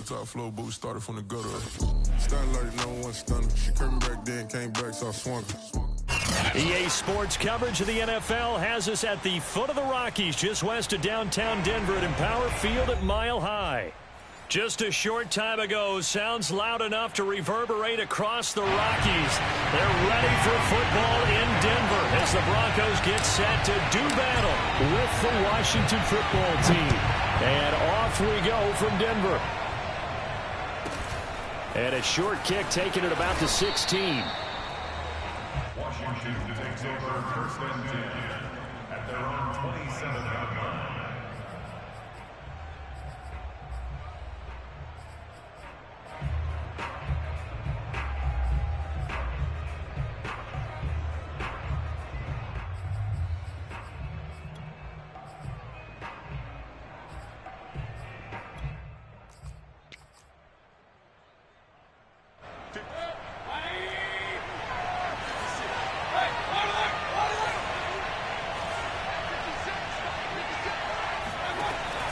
top floor, but we started from the gutter. Starting like no one stunner. She curved back then, came back, so I swung her. EA Sports coverage of the NFL has us at the foot of the Rockies, just west of downtown Denver at Empower Field at Mile High. Just a short time ago, sounds loud enough to reverberate across the Rockies. They're ready for football in Denver as the Broncos get set to do battle with the Washington football team. And off we go from Denver. And a short kick taken at about the 16. Washington takes over first and 10 at their own 27-yard line.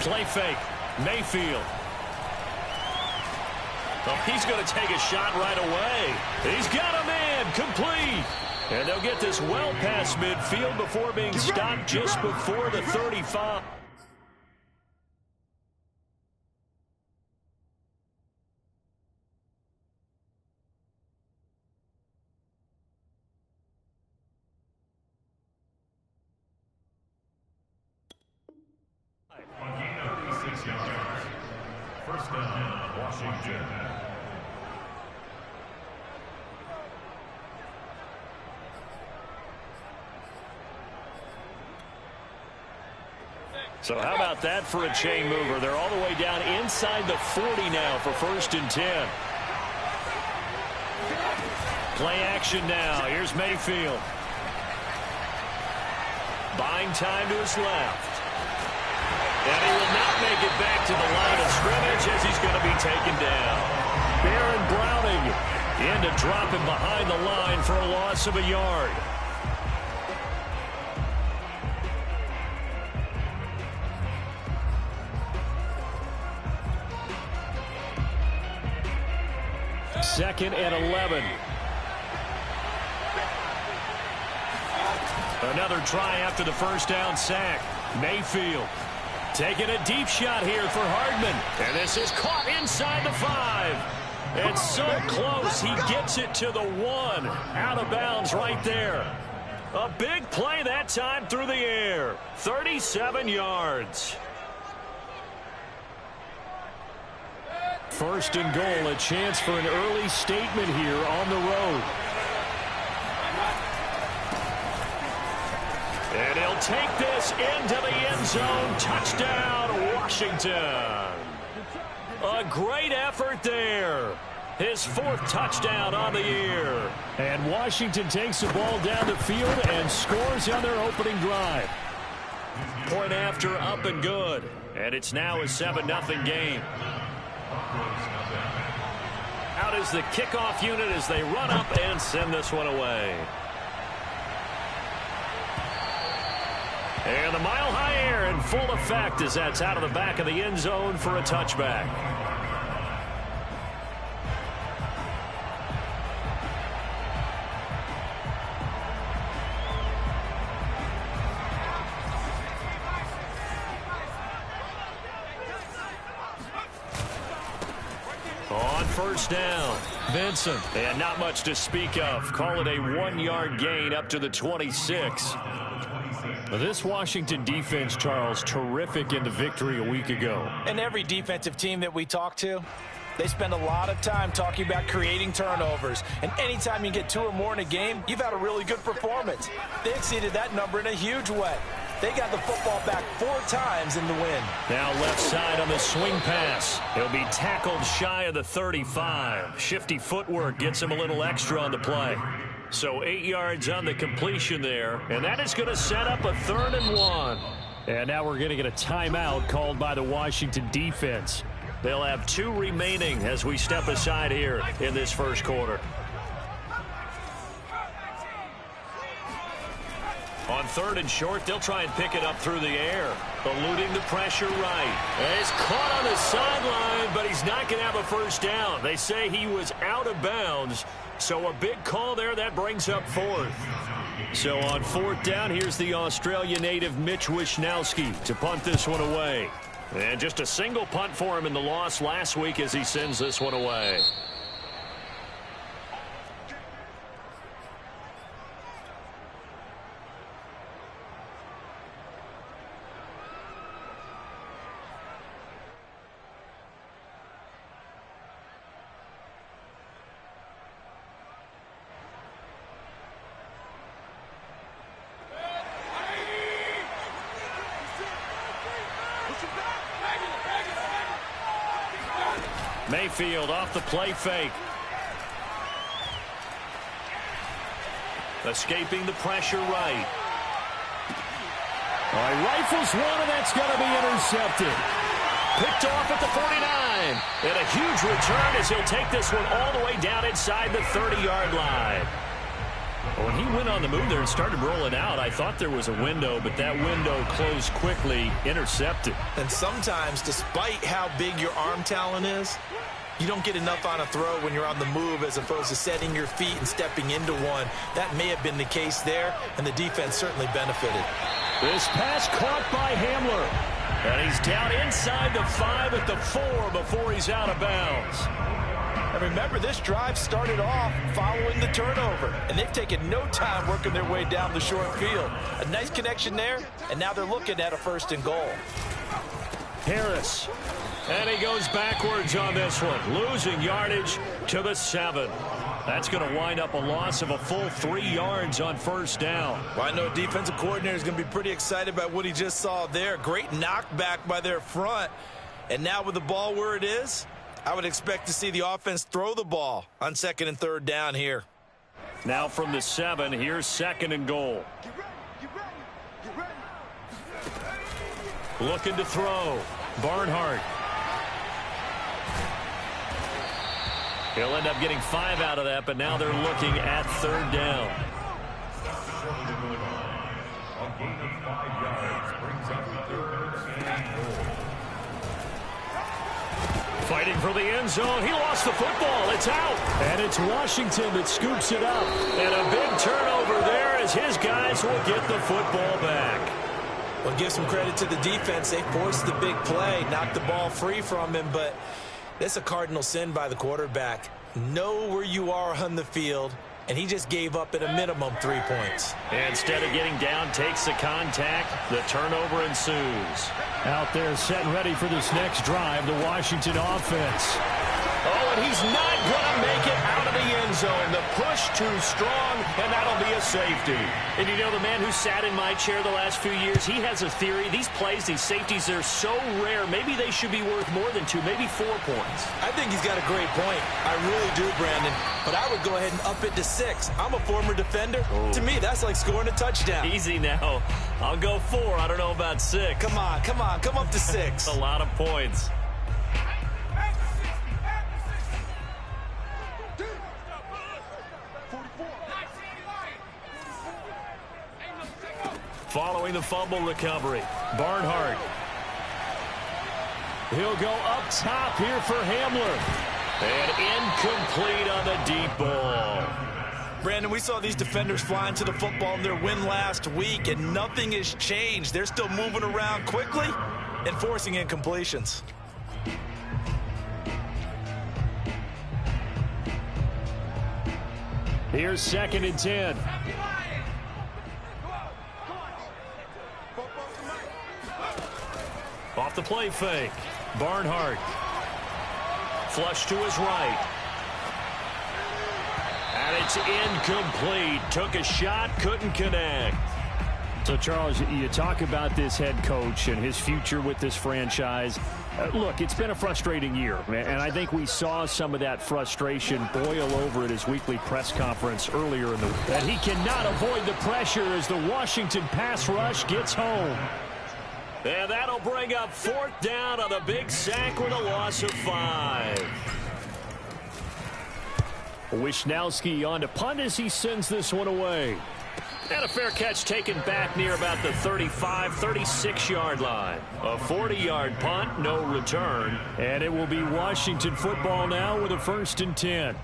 Play fake. Mayfield. Oh, he's going to take a shot right away. He's got a man. Complete. And they'll get this well past midfield before being stopped just before the 35. First down, Washington. So how about that for a chain mover? They're all the way down inside the 40 now for first and 10. Play action now. Here's Mayfield. Buying time to his left. And he will not make it back to the line of scrimmage as he's going to be taken down. Baron Browning in to drop him behind the line for a loss of a yard. Second and 11. Another try after the first down sack. Mayfield taking a deep shot here for Hardman. And this is caught inside the 5. It's so close, he gets it to the 1. Out of bounds right there. A big play that time through the air. 37 yards. First and goal, a chance for an early statement here on the road. And he'll take this into the end zone. Touchdown, Washington. A great effort there. His 4th touchdown on the year. And Washington takes the ball down the field and scores on their opening drive. Point after, up and good. And it's now a 7-0 game. Out is the kickoff unit as they run up and send this one away. And the mile-high air in full effect as that's out of the back of the end zone for a touchback. On first down, Vincent. And not much to speak of. Call it a 1-yard gain up to the 26. This Washington defense, Charles, terrific in the victory a week ago. And every defensive team that we talk to, they spend a lot of time talking about creating turnovers. And anytime you get 2 or more in a game, you've had a really good performance. They exceeded that number in a huge way. They got the football back 4 times in the win. Now left side on the swing pass. He'll be tackled shy of the 35. Shifty footwork gets him a little extra on the play. So 8 yards on the completion there. And that is going to set up a 3rd and 1. And now we're going to get a timeout called by the Washington defense. They'll have 2 remaining as we step aside here in this first quarter. On 3rd and short, they'll try and pick it up through the air. Eluding the pressure right. And he's caught on the sideline, but he's he's not going to have a first down. They say he was out of bounds. So a big call there. That brings up fourth. So on fourth down, here's the Australia native Mitch Wishnowsky to punt this one away. And just a single punt for him in the loss last week as he sends this one away. Mayfield off the play fake. Escaping the pressure right. Rifles one, and that's going to be intercepted. Picked off at the 49. And a huge return as he'll take this one all the way down inside the 30-yard line. When he went on the move there and started rolling out, I thought there was a window, but that window closed quickly, intercepted. And sometimes, despite how big your arm talent is, you don't get enough on a throw when you're on the move as opposed to setting your feet and stepping into one. That may have been the case there, and the defense certainly benefited. This pass caught by Hamler. And he's down inside the 5 at the 4 before he's out of bounds. And remember, this drive started off following the turnover, and they've taken no time working their way down the short field. A nice connection there, and now they're looking at a 1st and goal. Harris. And he goes backwards on this one, losing yardage to the 7. That's going to wind up a loss of a full 3 yards on 1st down. Well, I know defensive coordinator is going to be pretty excited about what he just saw there. Great knockback by their front. And now with the ball where it is, I would expect to see the offense throw the ball on 2nd and 3rd down here. Now from the 7, here's 2nd and goal. Looking to throw. Barnhart. He'll end up getting 5 out of that, but now they're looking at 3rd down. A gain of 5 yards brings up 3rd and goal. Fighting for the end zone. He lost the football. It's out. And it's Washington that scoops it up. And a big turnover there as his guys will get the football back. Well, give some credit to the defense. They forced the big play, knocked the ball free from him, but that's a cardinal sin by the quarterback. Know where you are on the field, and he just gave up at a minimum 3 points. Instead of getting down, takes the contact. The turnover ensues. Out there set and ready for this next drive, the Washington offense. Oh, and he's not going to make it out of the end zone. The push too strong, and that'll be a safety. And you know, the man who sat in my chair the last few years, he has a theory. These plays, these safeties, they're so rare. Maybe they should be worth more than 2, maybe 4 points. I think he's got a great point. I really do, Brandon. But I would go ahead and up it to 6. I'm a former defender. To me, that's like scoring a touchdown. Easy now. I'll go 4. I don't know about 6. Come on. Come up to 6. A lot of points. Following the fumble recovery, Barnhart. He'll go up top here for Hamler. And incomplete on the deep ball. Brandon, we saw these defenders flying to the football in their win last week, and nothing has changed. They're still moving around quickly and forcing incompletions. Here's 2nd and 10. Off the play fake. Barnhart. Flush to his right. And it's incomplete. Took a shot, couldn't connect. So, Charles, you talk about this head coach and his future with this franchise. Look, it's been a frustrating year, and I think we saw some of that frustration boil over at his weekly press conference earlier in the week. And he cannot avoid the pressure as the Washington pass rush gets home. And that'll bring up 4th down on the big sack with a loss of 5. Wishnowsky on to punt as he sends this one away. And a fair catch taken back near about the 35, 36-yard line. A 40-yard punt, no return. And it will be Washington football now with a 1st and 10.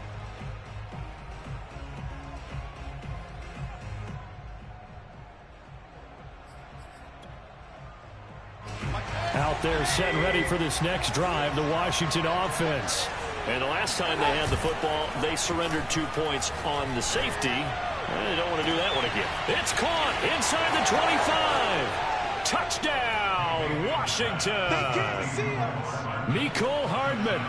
Out there set and ready for this next drive, the Washington offense. And the last time they had the football, they surrendered 2 points on the safety. They don't want to do that one again. It's caught inside the 25. Touchdown, Washington. Mecole Hardman.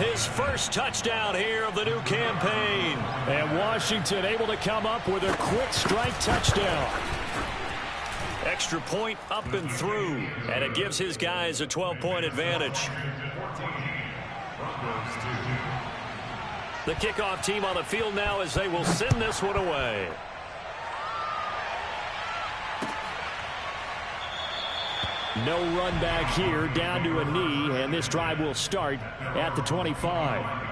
His first touchdown here of the new campaign. And Washington able to come up with a quick strike touchdown. Extra point up and through. And it gives his guys a 12-point advantage. The kickoff team on the field now as they will send this one away. No run back here, down to a knee, and this drive will start at the 25.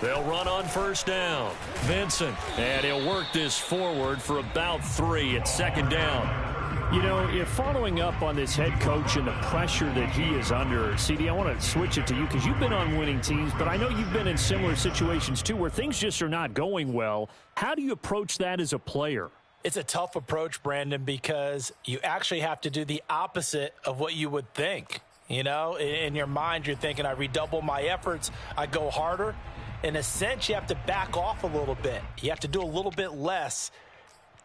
They'll run on first down. Vincent, and he'll work this forward for about 3 at 2nd down. You know, if following up on this head coach and the pressure that he is under, CD, I want to switch it to you because you've been on winning teams, but I know you've been in similar situations too where things just are not going well. How do you approach that as a player? It's a tough approach, Brandon, because you actually have to do the opposite of what you would think. You know, in your mind, you're thinking, I redouble my efforts, I go harder. In a sense, you have to back off a little bit. You have to do a little bit less.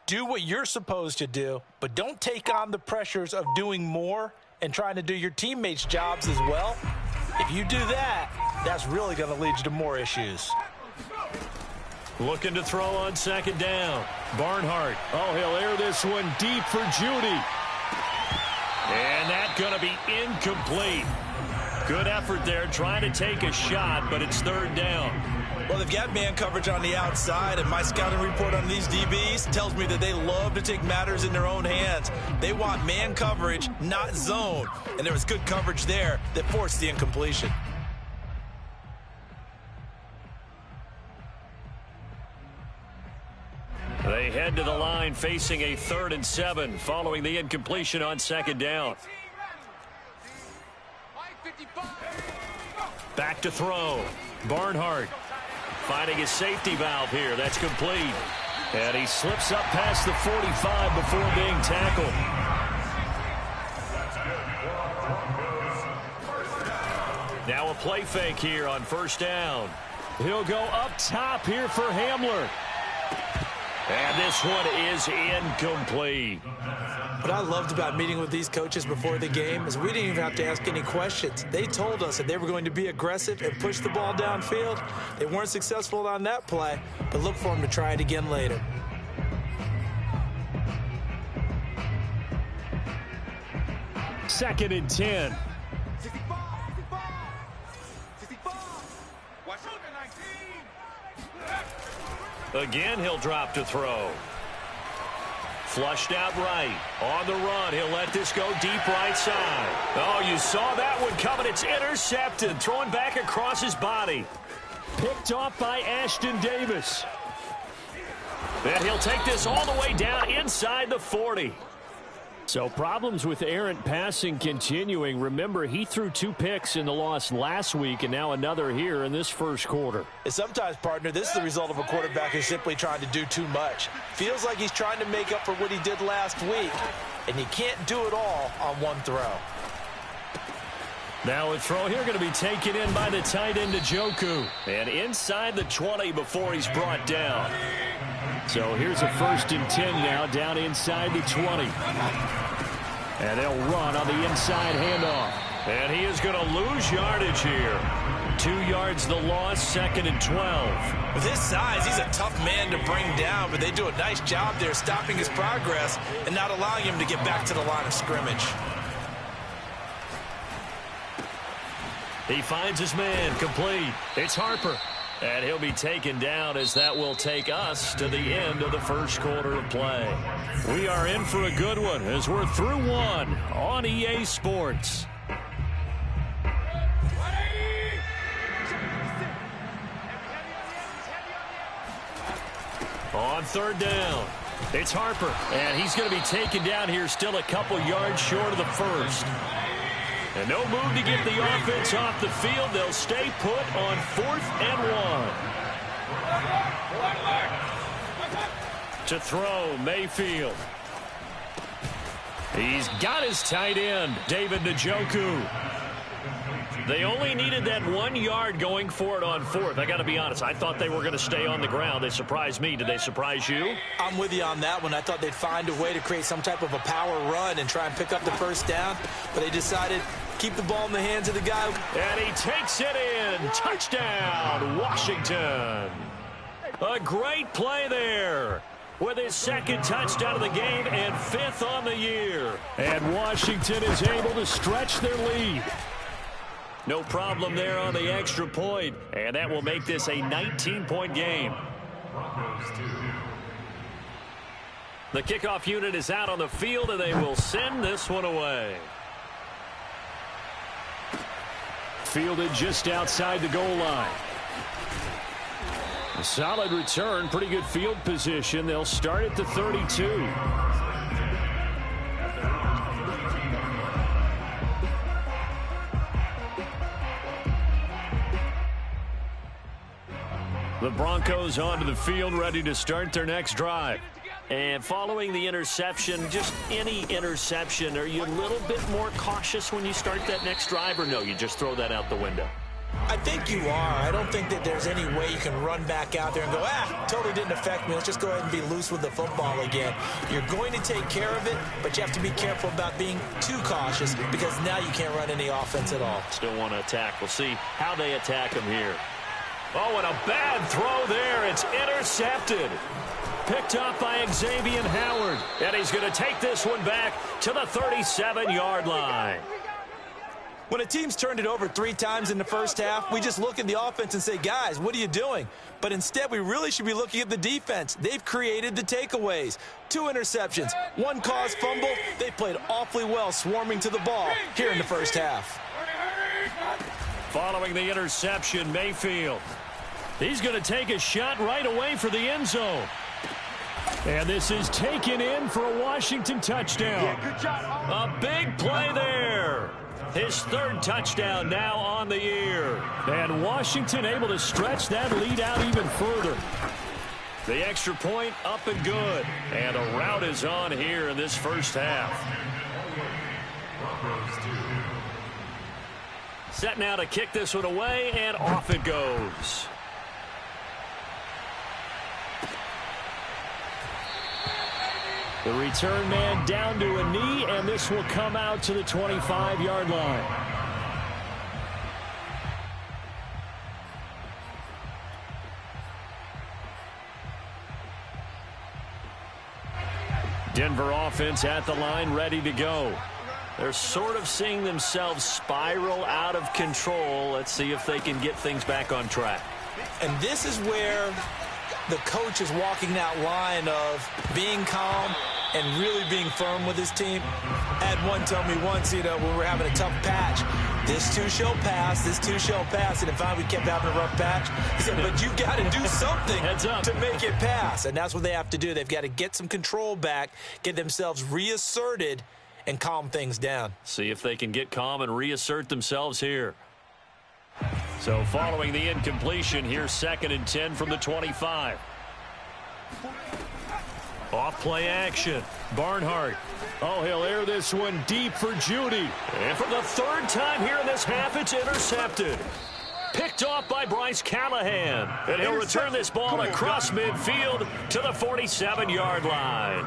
Do what you're supposed to do, but don't take on the pressures of doing more and trying to do your teammates' jobs as well. If you do that, that's really going to lead you to more issues. Looking to throw on 2nd down. Barnhart. Oh, he'll air this one deep for Judy. And that's going to be incomplete. Good effort there, trying to take a shot, but it's 3rd down. Well, they've got man coverage on the outside, and my scouting report on these DBs tells me that they love to take matters in their own hands. They want man coverage, not zone. And there was good coverage there that forced the incompletion. They head to the line facing a 3rd and 7 following the incompletion on 2nd down. Back to throw. Barnhart finding his safety valve here. That's complete. And he slips up past the 45 before being tackled. Now a play fake here on 1st down. He'll go up top here for Hamler. And this one is incomplete. What I loved about meeting with these coaches before the game is we didn't even have to ask any questions. They told us that they were going to be aggressive and push the ball downfield. They weren't successful on that play, but look for them to try it again later. Second and 10. Again, he'll drop to throw. Flushed out right. On the run, he'll let this go deep right side. Oh, you saw that one coming. It's intercepted. Throwing back across his body. Picked off by Ashton Davis. And he'll take this all the way down inside the 40. So problems with errant passing continuing. Remember, he threw 2 picks in the loss last week and now another here in this first quarter. And sometimes, partner, this is the result of a quarterback who's simply trying to do too much. Feels like he's trying to make up for what he did last week, and you can't do it all on one throw. Now a throw here going to be taken in by the tight end, Njoku. And inside the 20 before he's brought down. So here's a 1st and 10 now, down inside the 20. And they'll run on the inside handoff. And he is going to lose yardage here. 2 yards the loss, 2nd and 12. With his size, he's a tough man to bring down, but they do a nice job there stopping his progress and not allowing him to get back to the line of scrimmage. He finds his man complete. It's Harper. And he'll be taken down as that will take us to the end of the first quarter of play. We are in for a good one as we're through one on EA Sports. On third down, it's Harper, and he's going to be taken down here still a couple yards short of the first. And no move to get the offense off the field. They'll stay put on 4th and 1. To throw, Mayfield. He's got his tight end, David Njoku. They only needed that 1 yard going for it on 4th. I got to be honest, I thought they were going to stay on the ground. They surprised me. Did they surprise you? I'm with you on that one. I thought they'd find a way to create some type of a power run and try and pick up the first down, but they decided keep the ball in the hands of the guy. And he takes it in. Touchdown, Washington. A great play there with his 2nd touchdown of the game and 5th on the year. And Washington is able to stretch their lead. No problem there on the extra point, and that will make this a 19-point game. The kickoff unit is out on the field, and they will send this one away. Fielded just outside the goal line. A solid return, pretty good field position. They'll start at the 32. The Broncos onto the field, ready to start their next drive. And following the interception, just any interception, are you a little bit more cautious when you start that next drive, or no, you just throw that out the window? I think you are. I don't think that there's any way you can run back out there and go, totally didn't affect me. Let's just go ahead and be loose with the football again. You're going to take care of it, but you have to be careful about being too cautious because now you can't run any offense at all. Still want to attack. We'll see how they attack him here. Oh, and a bad throw there. It's intercepted. Picked up by Xavier Howard. And he's going to take this one back to the 37-yard line. When a team's turned it over 3 times in the first half, we just look at the offense and say, guys, what are you doing? But instead, we really should be looking at the defense. They've created the takeaways. 2 interceptions, 1 caused fumble. They played awfully well swarming to the ball here in the first half. Following the interception, Mayfield. He's going to take a shot right away for the end zone. And this is taken in for a Washington touchdown. Yeah, good job. A big play there. His 3rd touchdown now on the year. And Washington able to stretch that lead out even further. The extra point up and good. And a rout is on here in this first half. Set now to kick this one away, and off it goes. The return man down to a knee, and this will come out to the 25-yard line. Denver offense at the line, ready to go. They're sort of seeing themselves spiral out of control. Let's see if they can get things back on track. And this is where the coach is walking that line of being calm and really being firm with his team. Ed one told me once, when we were having a tough patch, this too shall pass, this too shall pass. And if we kept having a rough patch, he said, but you got to do something to make it pass. And that's what they have to do. They've got to get some control back, get themselves reasserted, and calm things down. See if they can get calm and reassert themselves here. So following the incompletion, here's 2nd and 10 from the 25. Off play action. Barnhart. Oh, he'll air this one deep for Judy. And for the 3rd time here in this half, it's intercepted. Picked off by Bryce Callahan. And he'll return this ball across midfield to the 47-yard line.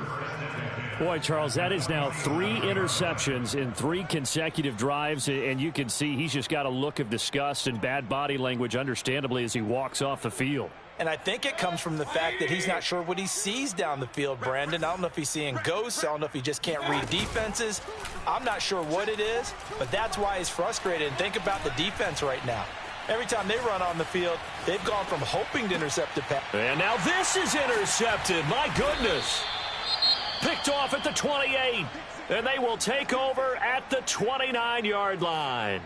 Boy, Charles, that is now 3 interceptions in 3 consecutive drives, and you can see he's just got a look of disgust and bad body language, understandably, as he walks off the field. And I think it comes from the fact that he's not sure what he sees down the field, Brandon. I don't know if he's seeing ghosts. I don't know if he just can't read defenses. I'm not sure what it is, but that's why he's frustrated. And think about the defense right now. Every time they run on the field, they've gone from hoping to intercept the pass. And now this is intercepted. My goodness. Picked off at the 28. And they will take over at the 29-yard line.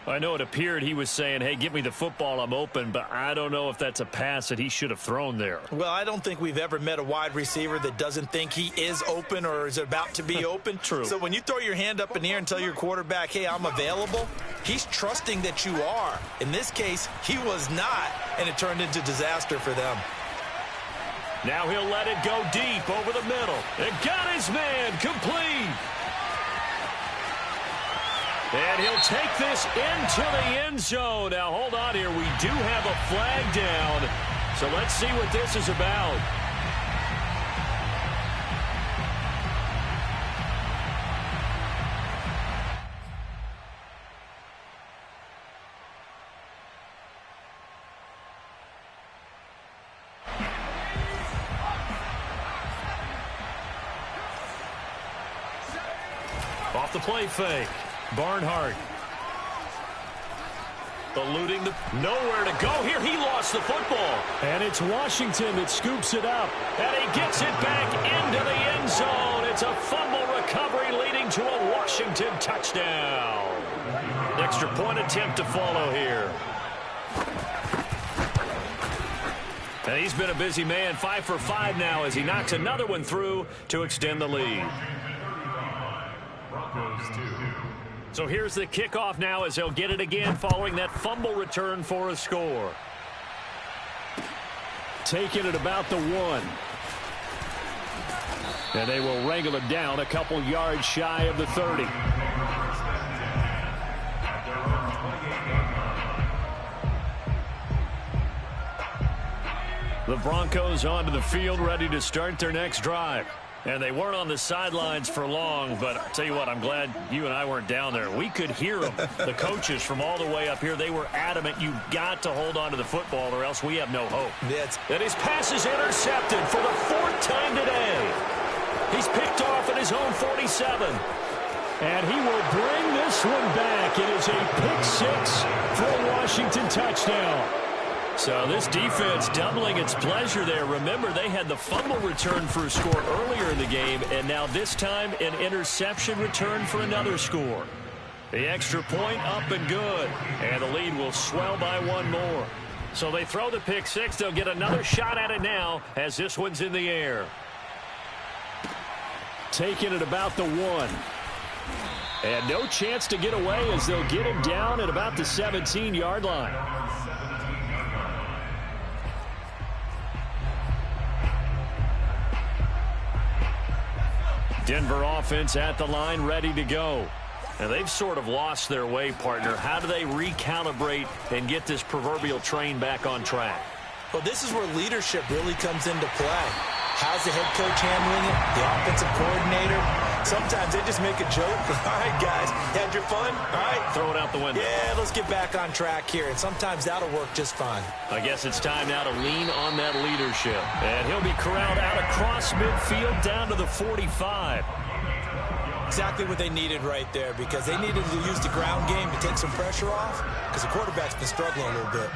I know it appeared he was saying, hey, give me the football, I'm open, but I don't know if that's a pass that he should have thrown there. Well, I don't think we've ever met a wide receiver that doesn't think he is open or is about to be open. True. So when you throw your hand up in the air and tell your quarterback, hey, I'm available, he's trusting that you are. In this case, he was not, and it turned into disaster for them. Now he'll let it go deep over the middle. And got his man complete. And he'll take this into the end zone. Now, hold on here. We do have a flag down. So let's see what this is about. Off the play fake. Barnhart eluding the nowhere to go here. He lost the football. And it's Washington that scoops it up. And he gets it back into the end zone. It's a fumble recovery leading to a Washington touchdown. Extra point attempt to follow here. And he's been a busy man, 5 for 5 now as he knocks another one through to extend the lead. So here's the kickoff now as they'll get it again following that fumble return for a score. Taking it about the 1. And they will wrangle it down a couple yards shy of the 30. The Broncos onto the field ready to start their next drive. And they weren't on the sidelines for long, but I'll tell you what, I'm glad you and I weren't down there. We could hear them. The coaches from all the way up here, they were adamant, you've got to hold on to the football or else we have no hope. And his pass is intercepted for the 4th time today. He's picked off at his own 47. And he will bring this one back. It is a pick 6 for a Washington touchdown. So this defense doubling its pleasure there. Remember, they had the fumble return for a score earlier in the game, and now this time an interception return for another score. The extra point up and good, and the lead will swell by 1 more. So they throw the pick 6. They'll get another shot at it now as this one's in the air. Taking it about the 1. And no chance to get away as they'll get him down at about the 17-yard line. Denver offense at the line, ready to go. And they've sort of lost their way, partner. How do they recalibrate and get this proverbial train back on track? Well, this is where leadership really comes into play. How's the head coach handling it? The offensive coordinator? Sometimes they just make a joke. All right, guys, you had your fun? All right. Throw it out the window. Yeah, let's get back on track here. And sometimes that'll work just fine. I guess it's time now to lean on that leadership. And he'll be corralled out across midfield down to the 45. Exactly what they needed right there, because they needed to use the ground game to take some pressure off, because the quarterback's been struggling a little bit.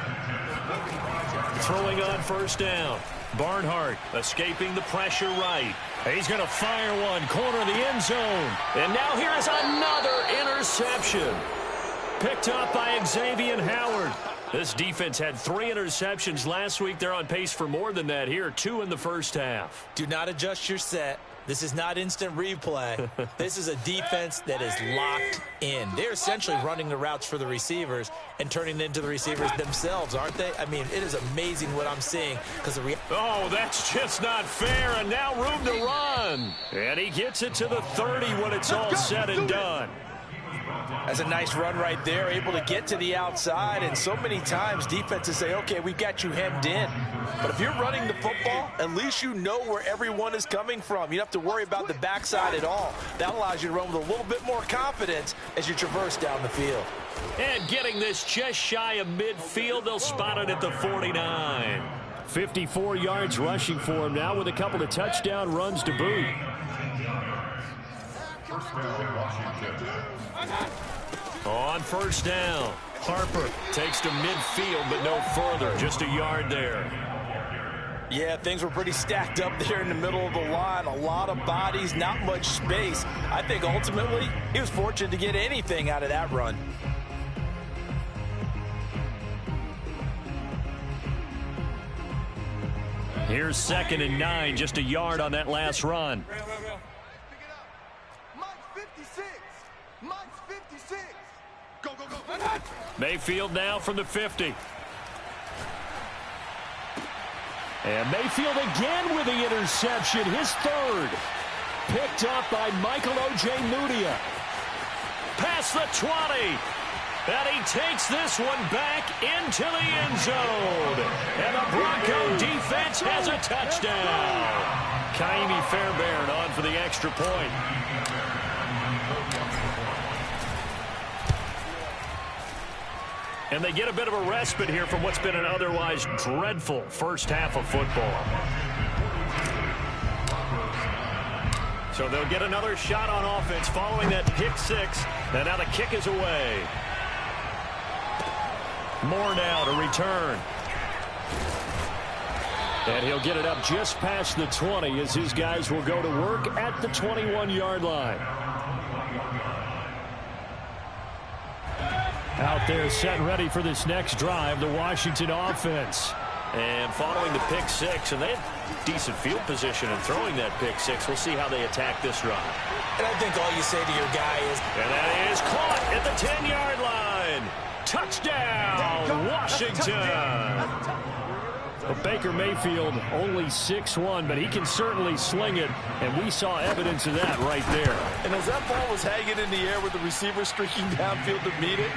Throwing on first down. Barnhart escaping the pressure right. He's going to fire one, corner of the end zone. And now here is another interception. Picked up by Xavier Howard. This defense had 3 interceptions last week. They're on pace for more than that here, 2 in the first half. Do not adjust your set. This is not instant replay. This is a defense that is locked in. They're essentially running the routes for the receivers and turning it into the receivers themselves, aren't they? I mean, it is amazing what I'm seeing. Oh, that's just not fair, and now room to run. And he gets it to the 30 when it's all said and done. That's a nice run right there, able to get to the outside, and so many times defenses say, okay, we've got you hemmed in. But if you're running the football, at least you know where everyone is coming from. You don't have to worry about the backside at all. That allows you to run with a little bit more confidence as you traverse down the field. And getting this just shy of midfield, they'll spot it at the 49. 54 yards rushing for him now with a couple of touchdown runs to boot. On first down, Harper takes to midfield, but no further. Just a yard there. Yeah, things were pretty stacked up there in the middle of the line. A lot of bodies, not much space. I think ultimately he was fortunate to get anything out of that run. Here's 2nd and 9, just a yard on that last run. Mayfield now from the 50. And Mayfield again with the interception, his 3rd. Picked up by Michael Ojemudia. Past the 20. And he takes this one back into the end zone. And the Bronco defense has a touchdown. Kaimi Fairbairn on for the extra point. And they get a bit of a respite here from what's been an otherwise dreadful first half of football. So they'll get another shot on offense following that pick 6. And now the kick is away. Moore now to return. And he'll get it up just past the 20 as his guys will go to work at the 21-yard line. Out there set and ready for this next drive, the Washington offense. And following the pick 6, and they have decent field position in throwing that pick 6. We'll see how they attack this drive. And I think all you say to your guy is... And that is caught at the 10-yard line. Touchdown, Washington. Well, Baker Mayfield only 6'1", but he can certainly sling it, and we saw evidence of that right there. And as that ball was hanging in the air with the receiver streaking downfield to meet it,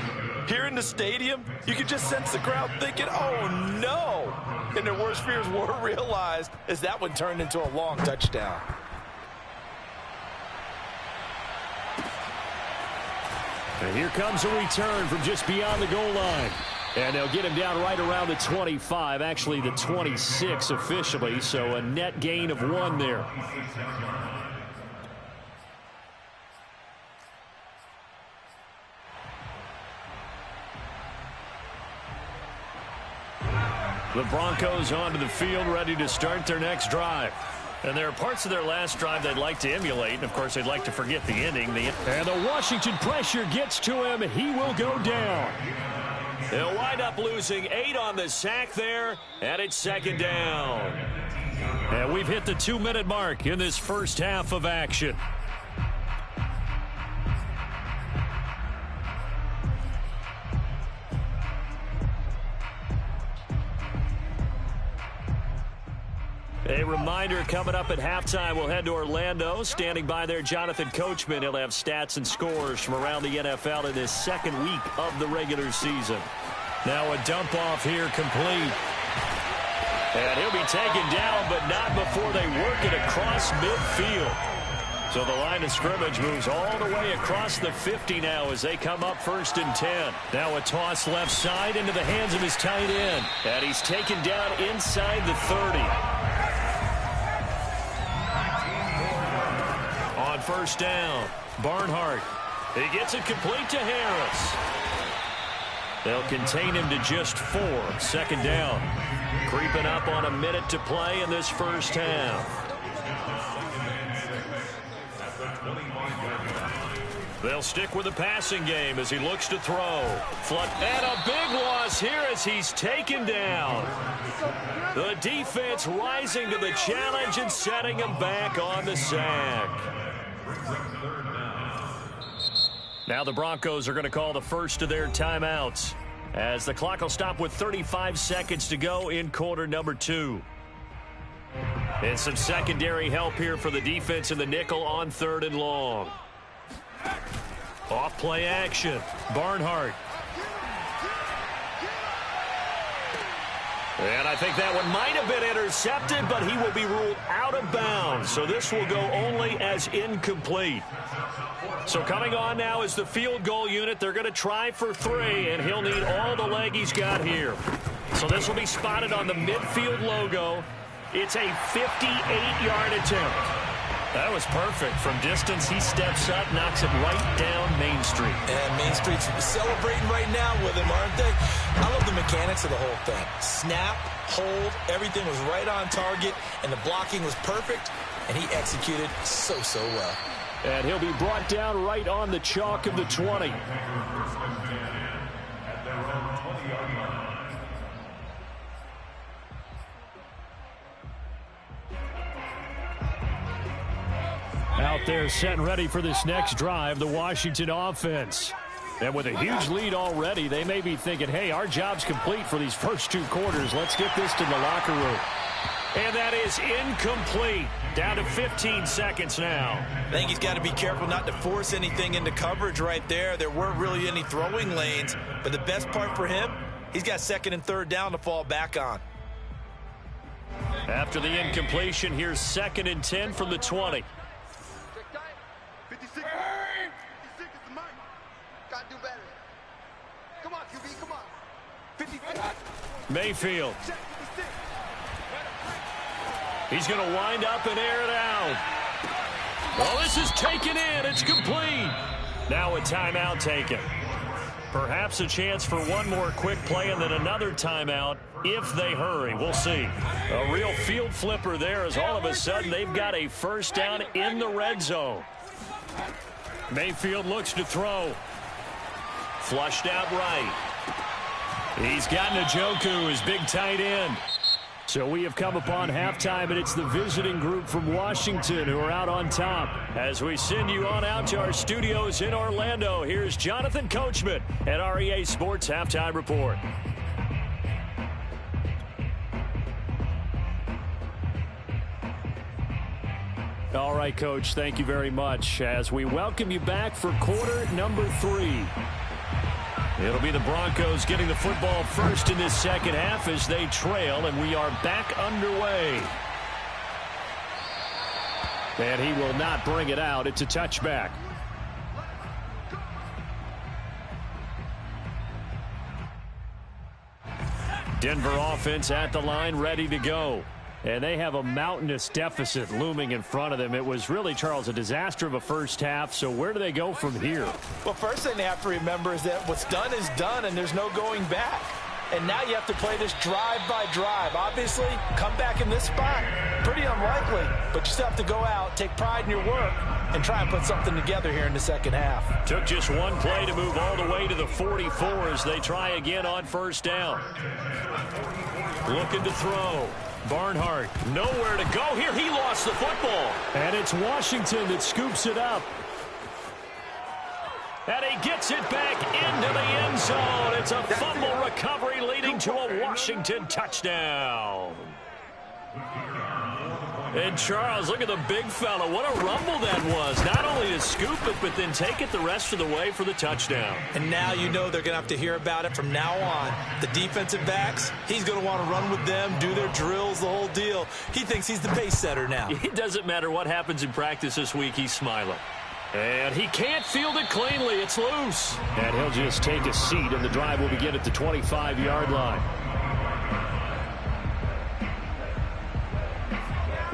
here in the stadium, you could just sense the crowd thinking, oh, no. And their worst fears were realized as that one turned into a long touchdown. And here comes a return from just beyond the goal line. And they'll get him down right around the 25, actually the 26 officially, so a net gain of 1 there. The Broncos onto the field, ready to start their next drive. And there are parts of their last drive they'd like to emulate, and of course they'd like to forget the ending. And the Washington pressure gets to him. He will go down. They'll wind up losing 8 on the sack there, and it's 2nd down. And we've hit the 2-minute mark in this first half of action. A reminder, coming up at halftime, we'll head to Orlando. Standing by there, Jonathan Coachman. He'll have stats and scores from around the NFL in his 2nd week of the regular season. Now a dump off here complete. And he'll be taken down, but not before they work it across midfield. So the line of scrimmage moves all the way across the 50 now as they come up 1st and 10. Now a toss left side into the hands of his tight end. And he's taken down inside the 30. On 1st down, Barnhart. He gets it complete to Harris. They'll contain him to just 4. 2nd down. Creeping up on a minute to play in this first half. They'll stick with the passing game as he looks to throw. And a big loss here as he's taken down. The defense rising to the challenge and setting him back on the sack. Now the Broncos are going to call the first of their timeouts as the clock will stop with 35 seconds to go in quarter number 2. And some secondary help here for the defense in the nickel on 3rd and long. Off play action. Barnhart. And I think that one might have been intercepted, but he will be ruled out of bounds. So this will go only as incomplete. So coming on now is the field goal unit. They're going to try for 3, and he'll need all the leg he's got here. So this will be spotted on the midfield logo. It's a 58-yard attempt. That was perfect. From distance, he steps up, knocks it right down Main Street. And Main Street's celebrating right now with him, aren't they? I love the mechanics of the whole thing. Snap, hold, everything was right on target, and the blocking was perfect, and he executed so well. And he'll be brought down right on the chalk of the 20. Out there set and ready for this next drive, the Washington offense. And with a huge lead already, they may be thinking, hey, our job's complete for these first 2 quarters. Let's get this to the locker room. And that is incomplete. Down to 15 seconds now. I think he's got to be careful not to force anything into coverage right there. There weren't really any throwing lanes. But the best part for him, he's got 2nd and 3rd down to fall back on. After the incompletion, here's 2nd and 10 from the 20. 56 is the mark. Gotta do better. Come on, QB, come on. 55. Mayfield. He's going to wind up and air it out. Well, this is taken in. It's complete. Now a timeout taken. Perhaps a chance for one more quick play and then another timeout if they hurry. We'll see. A real field flipper there as all of a sudden they've got a first down in the red zone. Mayfield looks to throw. Flushed out right. He's got Njoku, his big tight end. So we have come upon halftime, and it's the visiting group from Washington who are out on top. As we send you on out to our studios in Orlando, here's Jonathan Coachman at REA Sports Halftime Report. All right, Coach, thank you very much as we welcome you back for quarter number 3. It'll be the Broncos getting the football first in this second half as they trail, and we are back underway. And he will not bring it out. It's a touchback. Denver offense at the line, ready to go. And they have a mountainous deficit looming in front of them. It was really, Charles, a disaster of a first half. So where do they go from here? Well, first thing they have to remember is that what's done is done, and there's no going back. And now you have to play this drive by drive. Obviously, come back in this spot, pretty unlikely. But you still have to go out, take pride in your work, and try and put something together here in the second half. Took just one play to move all the way to the 44 as they try again on first down. Looking to throw. Barnhart, nowhere to go here. He lost the football. And it's Washington that scoops it up. And he gets it back into the end zone. It's a fumble recovery leading to a Washington touchdown. And Charles, look at the big fella. What a rumble that was. Not only to scoop it, but then take it the rest of the way for the touchdown. And now you know they're going to have to hear about it from now on. The defensive backs, he's going to want to run with them, do their drills, the whole deal. He thinks he's the pace setter now. It doesn't matter what happens in practice this week. He's smiling. And he can't field it cleanly. It's loose. And he'll just take a seat, and the drive will begin at the 25-yard line.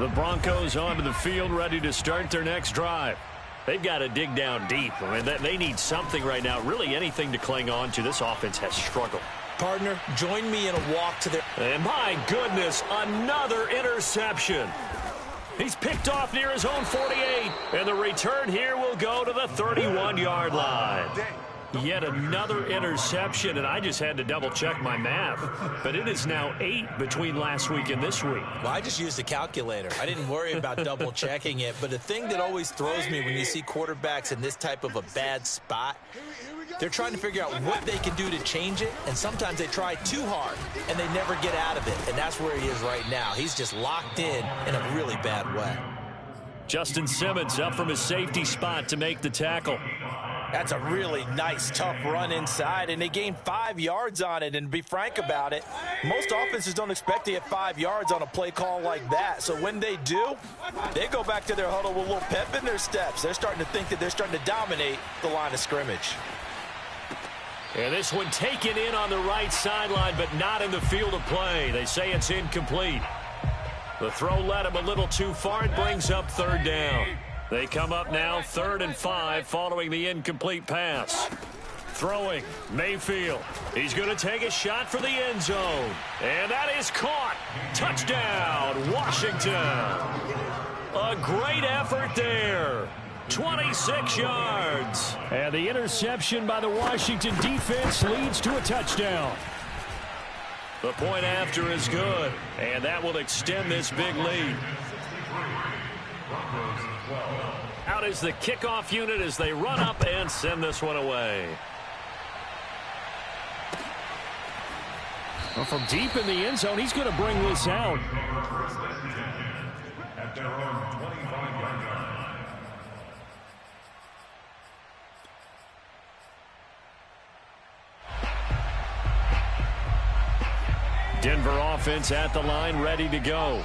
The Broncos onto the field, ready to start their next drive. They've got to dig down deep. I mean, they need something right now, really anything to cling on to. This offense has struggled. Partner, join me in a walk to their... And my goodness, another interception. He's picked off near his own 48. And the return here will go to the 31-yard line. Yet another interception, and I just had to double-check my math. But it is now 8 between last week and this week. Well, I just used a calculator. I didn't worry about double-checking it. But the thing that always throws me when you see quarterbacks in this type of a bad spot, they're trying to figure out what they can do to change it, and sometimes they try too hard, and they never get out of it. And that's where he is right now. He's just locked in a really bad way. Justin Simmons up from his safety spot to make the tackle. That's a really nice, tough run inside, and they gained 5 yards on it. And to be frank about it, most offenses don't expect to get 5 yards on a play call like that. So when they do, they go back to their huddle with a little pep in their steps. They're starting to think that they're starting to dominate the line of scrimmage. And this one taken in on the right sideline, but not in the field of play. They say it's incomplete. The throw led him a little too far. It brings up third down. They come up now 3rd and 5 following the incomplete pass. Throwing, Mayfield. He's going to take a shot for the end zone. And that is caught. Touchdown, Washington. A great effort there. 26 yards. And the interception by the Washington defense leads to a touchdown. The point after is good, and that will extend this big lead. Out is the kickoff unit as they run up and send this one away. Well, from deep in the end zone, he's going to bring this out. At their own 25-yard line. Denver offense at the line, ready to go.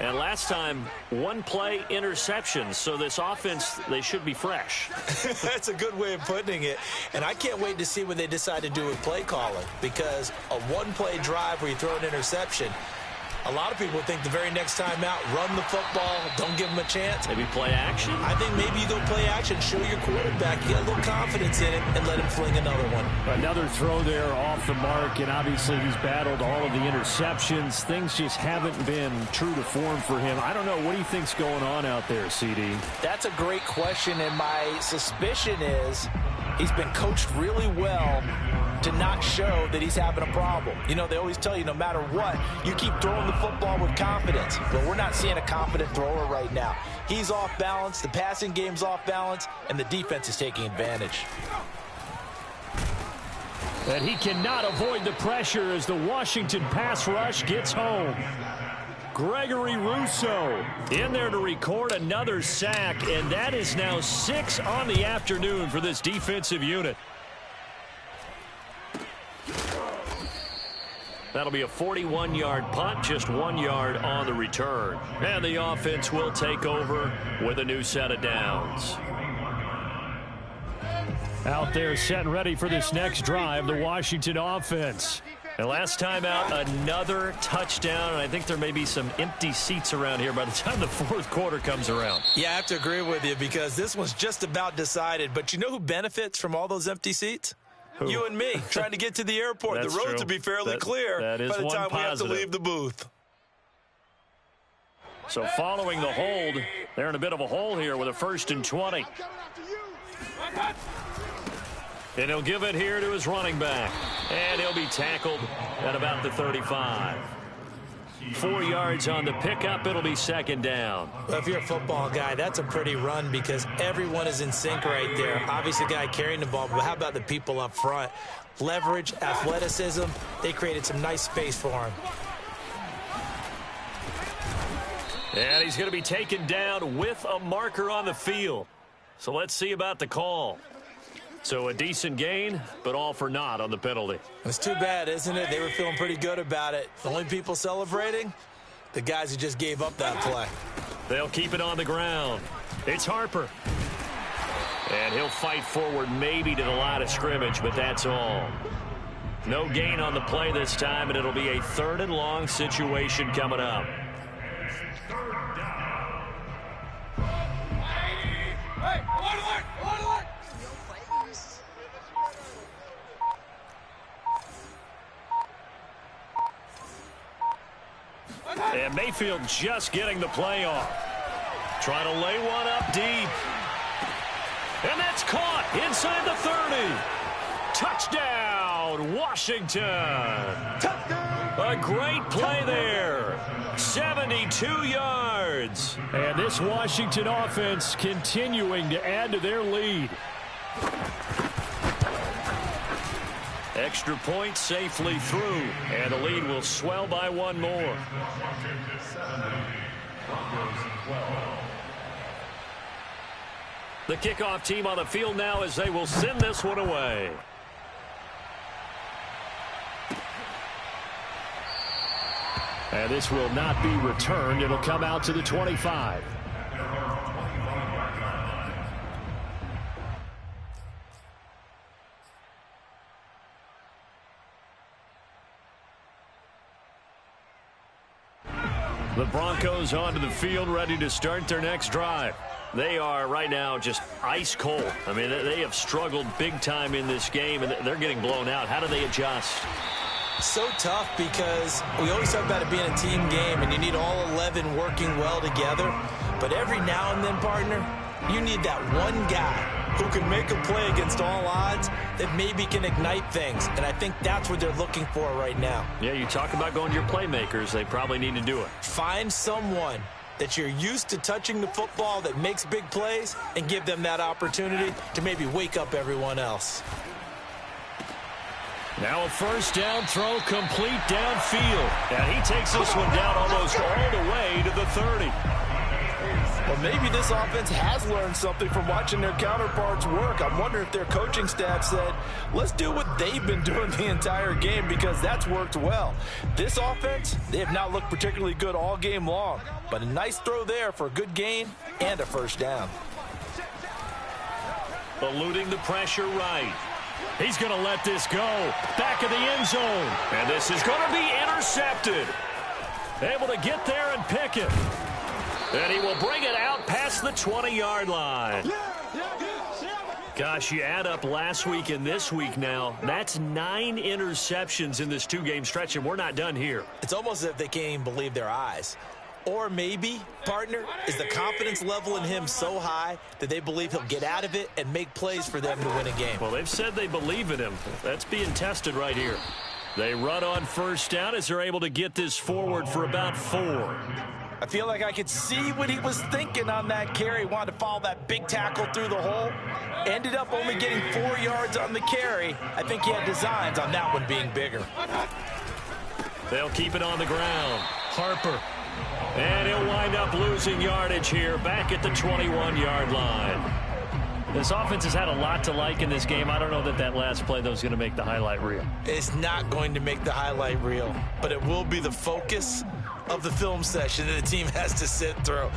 And last time, one play interception. So this offense, they should be fresh. That's a good way of putting it. And I can't wait to see what they decide to do with play calling, because a one-play drive where you throw an interception, a lot of people think the very next time out, run the football, don't give them a chance. Maybe play action? I think maybe you go play action, show your quarterback, you get a little confidence in it, and let him fling another one. Another throw there off the mark, and obviously he's battled all of the interceptions. Things just haven't been true to form for him. I don't know. What do you think's going on out there, CD? That's a great question, and my suspicion is he's been coached really well to not show that he's having a problem. You know, they always tell you no matter what, you keep throwing the football with confidence. But we're not seeing a confident thrower right now. He's off balance, the passing game's off balance, and the defense is taking advantage. And he cannot avoid the pressure as the Washington pass rush gets home. Gregory Rousseau in there to record another sack, and that is now 6 on the afternoon for this defensive unit. That'll be a 41-yard punt, just 1 yard on the return. And the offense will take over with a new set of downs. Out there set and ready for this next drive, the Washington offense. And last time out, another touchdown, and I think there may be some empty seats around here by the time the fourth quarter comes around. Yeah, I have to agree with you because this one's just about decided. But you know who benefits from all those empty seats? Who? You and me, trying to get to the airport. The roads will be fairly clear that is by the time one we have to positive. leave the booth. So following the hold, they're in a bit of a hole here with a 1st and 20. And he'll give it here to his running back. And he'll be tackled at about the 35. 4 yards on the pickup. It'll be 2nd down. Well, if you're a football guy, that's a pretty run because everyone is in sync right there. Obviously, the guy carrying the ball, but how about the people up front? Leverage, athleticism, they created some nice space for him. And he's going to be taken down with a marker on the field. So let's see about the call. So a decent gain, but all for naught on the penalty. It's too bad, isn't it? They were feeling pretty good about it. The only people celebrating, the guys who just gave up that play. They'll keep it on the ground. It's Harper. And he'll fight forward maybe to the line of scrimmage, but that's all. No gain on the play this time, and it'll be a 3rd and long situation coming up. And Mayfield just getting the play off. Trying to lay one up deep. And that's caught inside the 30. Touchdown, Washington. A great play there. 72 yards. And this Washington offense continuing to add to their lead. Extra point safely through, and the lead will swell by 1 more. The kickoff team on the field now as they will send this one away. And this will not be returned. It'll come out to the 25. The Broncos onto the field, ready to start their next drive. They are right now just ice cold. I mean, they have struggled big time in this game, and they're getting blown out. How do they adjust? So tough because we always talk about it being a team game, and you need all 11 working well together. But every now and then, partner, you need that one guy who can make a play against all odds that maybe can ignite things. And I think that's what they're looking for right now. Yeah, you talk about going to your playmakers. They probably need to do it. Find someone that you're used to touching the football that makes big plays and give them that opportunity to maybe wake up everyone else. Now a first down throw complete downfield. And he takes this one down almost all the way to the 30. Well, maybe this offense has learned something from watching their counterparts work. I'm wondering if their coaching staff said, let's do what they've been doing the entire game, because that's worked well. This offense, they have not looked particularly good all game long, but a nice throw there for a good gain and a first down. Eluding the pressure right. He's going to let this go. Back of the end zone. And this is going to be intercepted. Able to get there and pick it. And he will bring it out past the 20-yard line. Gosh, you add up last week and this week now. That's 9 interceptions in this 2-game stretch, and we're not done here. It's almost as if they can't even believe their eyes. Or maybe, partner, is the confidence level in him so high that they believe he'll get out of it and make plays for them to win a game. Well, they've said they believe in him. That's being tested right here. They run on first down as they're able to get this forward for about 4. I feel like I could see what he was thinking on that carry. Wanted to follow that big tackle through the hole. Ended up only getting 4 yards on the carry. I think he had designs on that one being bigger. They'll keep it on the ground. Harper. And he'll wind up losing yardage here back at the 21-yard line. This offense has had a lot to like in this game. I don't know that that last play, though, is going to make the highlight reel. It's not going to make the highlight reel, but it will be the focus of the film session that the team has to sit through.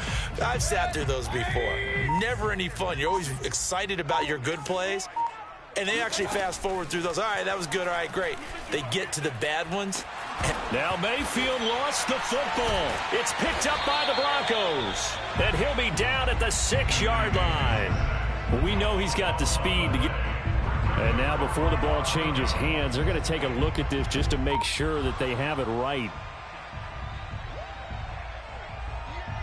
I've sat through those before. Never any fun. You're always excited about your good plays, and they actually fast forward through those. All right, that was good. All right, great. They get to the bad ones. Now Mayfield lost the football. It's picked up by the Broncos, and he'll be down at the 6-yard line. Well, we know he's got the speed to get. And now before the ball changes hands, they're going to take a look at this just to make sure that they have it right.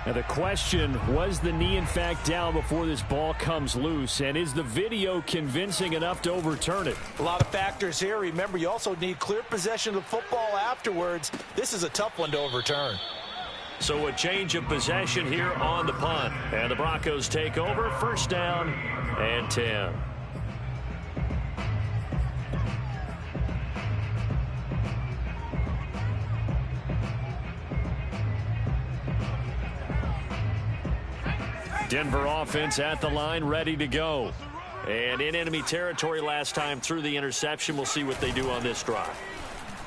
Now the question, was the knee in fact down before this ball comes loose? And is the video convincing enough to overturn it? A lot of factors here. Remember, you also need clear possession of the football afterwards. This is a tough one to overturn. So a change of possession here on the punt. And the Broncos take over, first down and 10. Denver offense at the line, ready to go. And in enemy territory last time through the interception. We'll see what they do on this drive.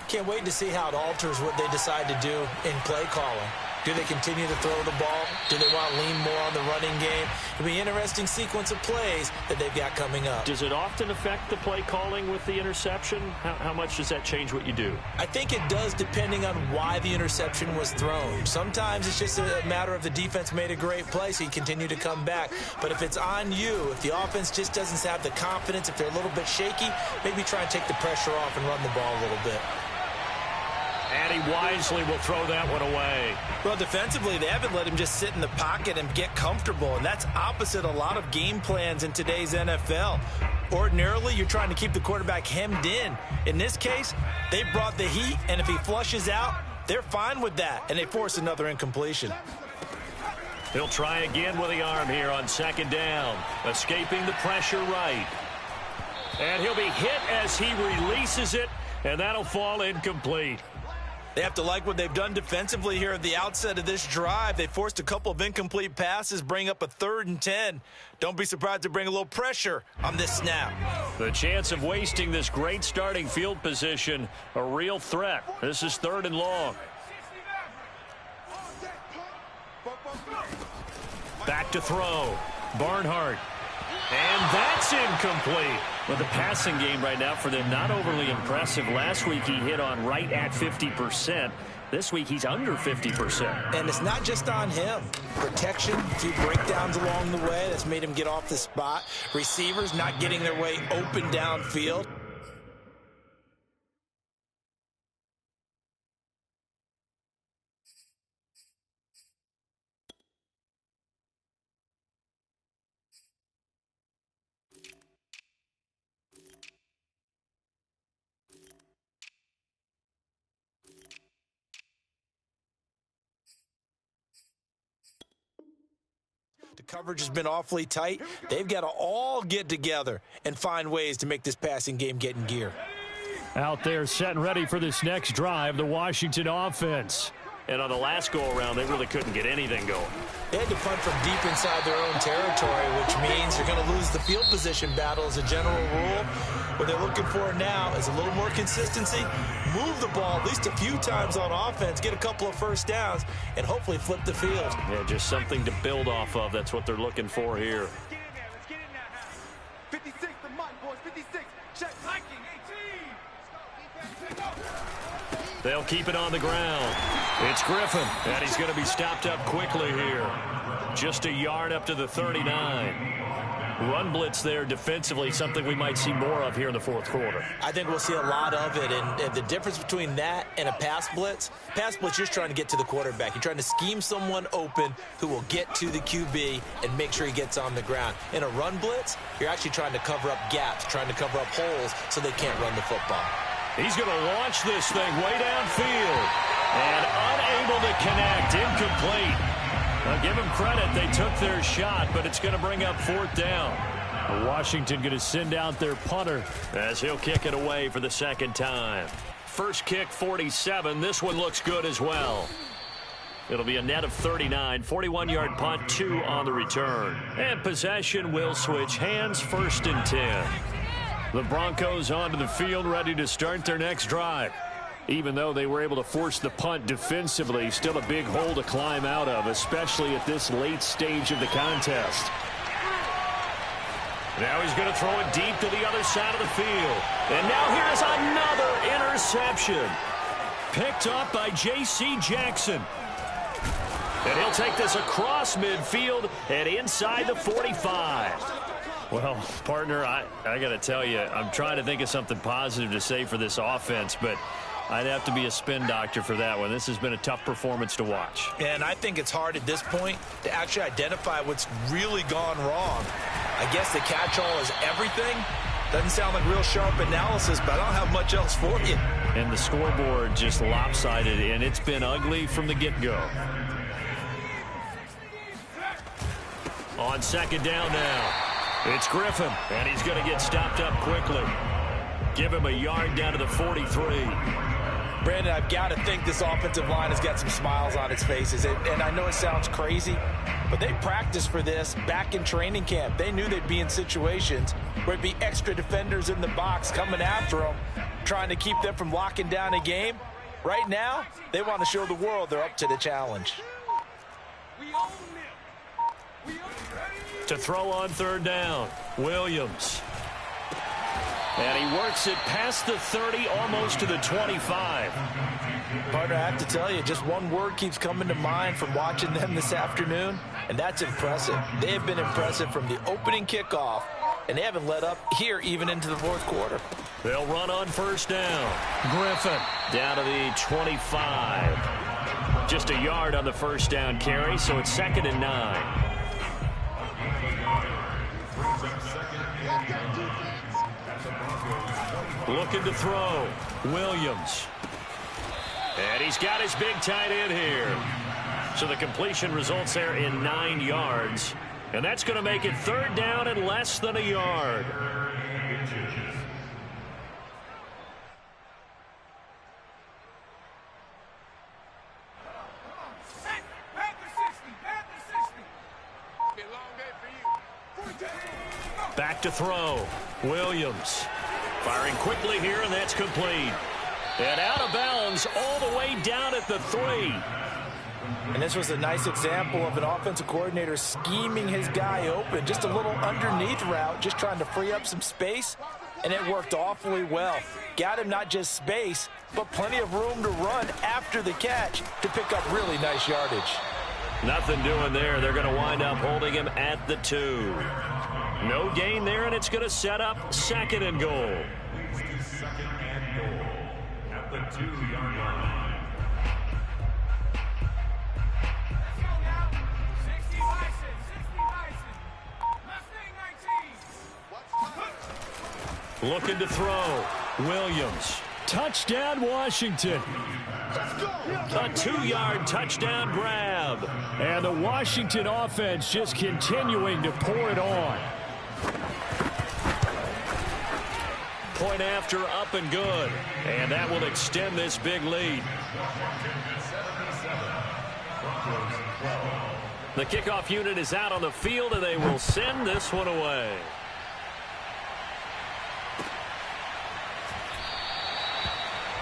Can't wait to see how it alters what they decide to do in play calling. Do they continue to throw the ball? Do they want to lean more on the running game? It'll be an interesting sequence of plays that they've got coming up. Does it often affect the play calling with the interception? How much does that change what you do? I think it does, depending on why the interception was thrown. Sometimes it's just a matter of the defense made a great play, so you continue to come back. But if it's on you, if the offense just doesn't have the confidence, if they're a little bit shaky, maybe try and take the pressure off and run the ball a little bit. And he wisely will throw that one away. Well, defensively, they haven't let him just sit in the pocket and get comfortable, and that's opposite a lot of game plans in today's NFL. Ordinarily, you're trying to keep the quarterback hemmed in. In this case, they brought the heat, and if he flushes out, they're fine with that, and they force another incompletion. He'll try again with the arm here on second down, escaping the pressure right. And he'll be hit as he releases it, and that'll fall incomplete. They have to like what they've done defensively here at the outset of this drive. They forced a couple of incomplete passes, bring up a 3rd and 10. Don't be surprised to bring a little pressure on this snap. The chance of wasting this great starting field position, a real threat. This is 3rd and long. Back to throw. Barnhart. And that's incomplete. Well, the passing game right now for them, not overly impressive. Last week he hit on right at 50%. This week, he's under 50%. And it's not just on him. Protection, a few breakdowns along the way that's made him get off the spot. Receivers not getting their way open downfield. The coverage has been awfully tight. They've got to all get together and find ways to make this passing game get in gear. Out there set and ready for this next drive, the Washington offense. And on the last go-around, they really couldn't get anything going. They had to punt from deep inside their own territory, which means they're going to lose the field position battle as a general rule. What they're looking for now is a little more consistency, move the ball at least a few times on offense, get a couple of first downs, and hopefully flip the field. Yeah, just something to build off of. That's what they're looking for here. Let's get in now. 56, the mic, boys. 56. Check. Hiking, 18. They'll keep it on the ground. It's Griffin, and he's going to be stopped up quickly here. Just a yard up to the 39. Run blitz there defensively, something we might see more of here in the fourth quarter. I think we'll see a lot of it, and the difference between that and a pass blitz, you're just trying to get to the quarterback. You're trying to scheme someone open who will get to the QB and make sure he gets on the ground. In a run blitz, you're actually trying to cover up gaps, trying to cover up holes so they can't run the football. He's going to launch this thing way downfield and unable to connect, incomplete. I'll give them credit. They took their shot, but it's going to bring up fourth down. Washington going to send out their punter as he'll kick it away for the second time. First kick, 47. This one looks good as well. It'll be a net of 39, 41-yard punt, 2 on the return. And possession will switch hands, 1st and 10. The Broncos onto the field, ready to start their next drive. Even though they were able to force the punt defensively, still a big hole to climb out of, especially at this late stage of the contest. Now he's going to throw it deep to the other side of the field. And now here's another interception. Picked up by J.C. Jackson. And he'll take this across midfield and inside the 45. Well, partner, I got to tell you, I'm trying to think of something positive to say for this offense, but I'd have to be a spin doctor for that one. This has been a tough performance to watch. And I think it's hard at this point to actually identify what's really gone wrong. I guess the catch-all is everything. Doesn't sound like real sharp analysis, but I don't have much else for you. And the scoreboard just lopsided, and it's been ugly from the get-go. On second down now, it's Griffin, and he's going to get stopped up quickly. Give him a yard down to the 43. Brandon, I've got to think this offensive line has got some smiles on its faces. And I know it sounds crazy, but they practiced for this back in training camp. They knew they'd be in situations where it'd be extra defenders in the box coming after them, trying to keep them from locking down a game. Right now, they want to show the world they're up to the challenge. To throw on third down, Williams. And he works it past the 30, almost to the 25. Partner, I have to tell you, just one word keeps coming to mind from watching them this afternoon, and that's impressive. They have been impressive from the opening kickoff, and they haven't let up here even into the fourth quarter. They'll run on first down. Griffin down to the 25. Just a yard on the first down carry, so it's 2nd and 9. Looking to throw. Williams. And he's got his big tight end here. So the completion results there in 9 yards. And that's going to make it third down and less than a yard. Back to throw. Williams. Firing quickly here, and that's complete. And out of bounds all the way down at the 3. And this was a nice example of an offensive coordinator scheming his guy open. Just a little underneath route, just trying to free up some space, and it worked awfully well. Got him not just space, but plenty of room to run after the catch to pick up really nice yardage. Nothing doing there. They're going to wind up holding him at the 2. No gain there, and it's going to set up 2nd and goal. Second and goal at the 2-yard line. Looking to throw. Williams. Touchdown, Washington. A 2-yard touchdown grab. And the Washington offense just continuing to pour it on. Point after, up and good. And that will extend this big lead. The kickoff unit is out on the field, and they will send this one away.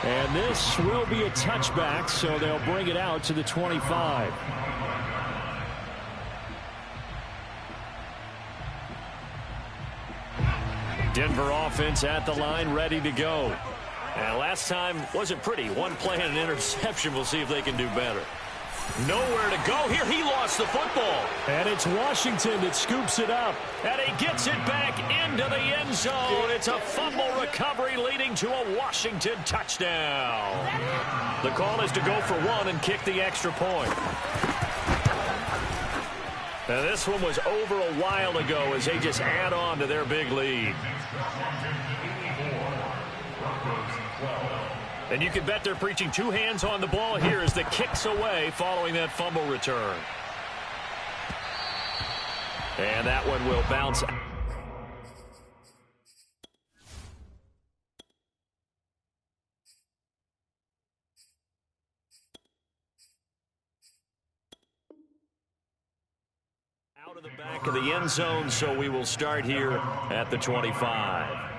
And this will be a touchback, so they'll bring it out to the 25. Denver offense at the line, ready to go. And last time wasn't pretty. One play and an interception. We'll see if they can do better. Nowhere to go here. He lost the football. And it's Washington that scoops it up. And he gets it back into the end zone. It's a fumble recovery leading to a Washington touchdown. The call is to go for 1 and kick the extra point. Now this one was over a while ago as they just add on to their big lead. And you can bet they're preaching 2 hands on the ball here as the kicks away following that fumble return. And that one will bounce. Out of the back of the end zone, so we will start here at the 25.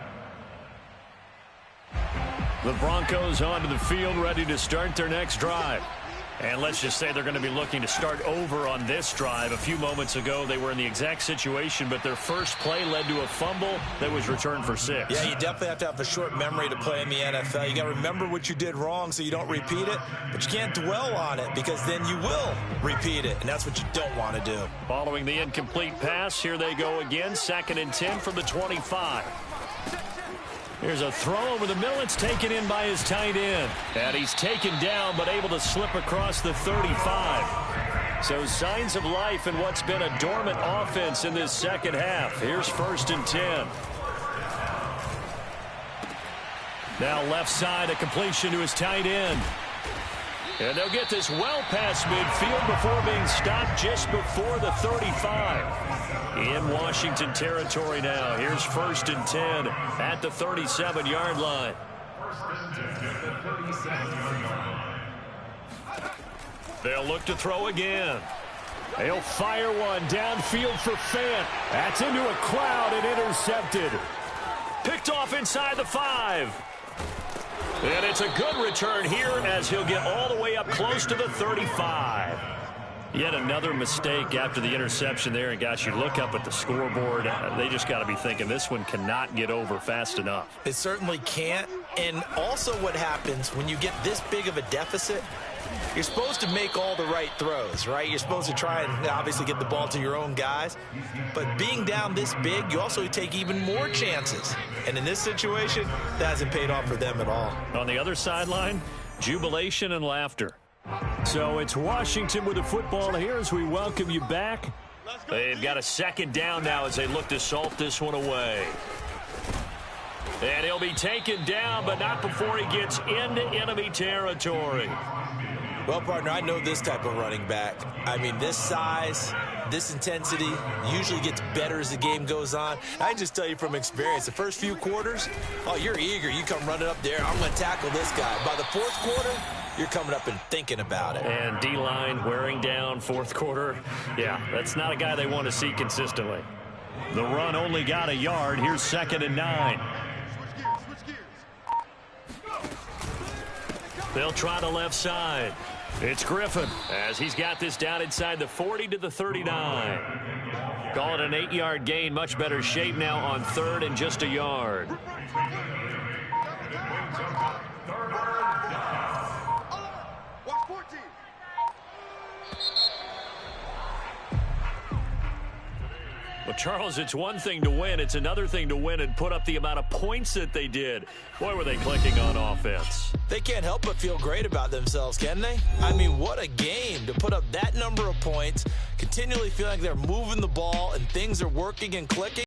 The Broncos onto the field, ready to start their next drive. And let's just say they're going to be looking to start over on this drive. A few moments ago, they were in the exact situation, but their first play led to a fumble that was returned for 6. Yeah, you definitely have to have a short memory to play in the NFL. You got to remember what you did wrong so you don't repeat it, but you can't dwell on it because then you will repeat it, and that's what you don't want to do. Following the incomplete pass, here they go again. 2nd and 10 from the 25. Here's a throw over the middle. It's taken in by his tight end. And he's taken down, but able to slip across the 35. So signs of life in what's been a dormant offense in this second half. Here's 1st and 10. Now left side, a completion to his tight end. And they'll get this well past midfield before being stopped just before the 35. In Washington territory now. Here's 1st and 10 at the 37-yard line. They'll look to throw again. They'll fire one downfield for Fant. That's into a crowd and intercepted. Picked off inside the 5. And it's a good return here as he'll get all the way up close to the 35. Yet another mistake after the interception there. And, gosh, you look up at the scoreboard. They just got to be thinking this one cannot get over fast enough. It certainly can't. And also what happens when you get this big of a deficit, you're supposed to make all the right throws, right? You're supposed to try and obviously get the ball to your own guys. But being down this big, you also take even more chances. And in this situation, that hasn't paid off for them at all. On the other sideline, jubilation and laughter. So it's Washington with the football here as we welcome you back. They've got a 2nd down now as they look to salt this one away. And he'll be taken down, but not before he gets into enemy territory. Well, partner, I know this type of running back. I mean, this size, this intensity usually gets better as the game goes on. I just tell you from experience, the first few quarters, oh, you're eager. You come running up there. I'm going to tackle this guy. By the 4th quarter, you're coming up and thinking about it. And D-line wearing down 4th quarter. Yeah, that's not a guy they want to see consistently. The run only got a yard. Here's 2nd and 9. They'll try the left side. It's Griffin as he's got this down inside the 40 to the 39. Call it an 8-yard gain. Much better shape now on 3rd and just a yard. Charles, it's one thing to win. It's another thing to win and put up the amount of points that they did. Boy, were they clicking on offense. They can't help but feel great about themselves, can they? I mean, what a game to put up that number of points, continually feeling like they're moving the ball and things are working and clicking.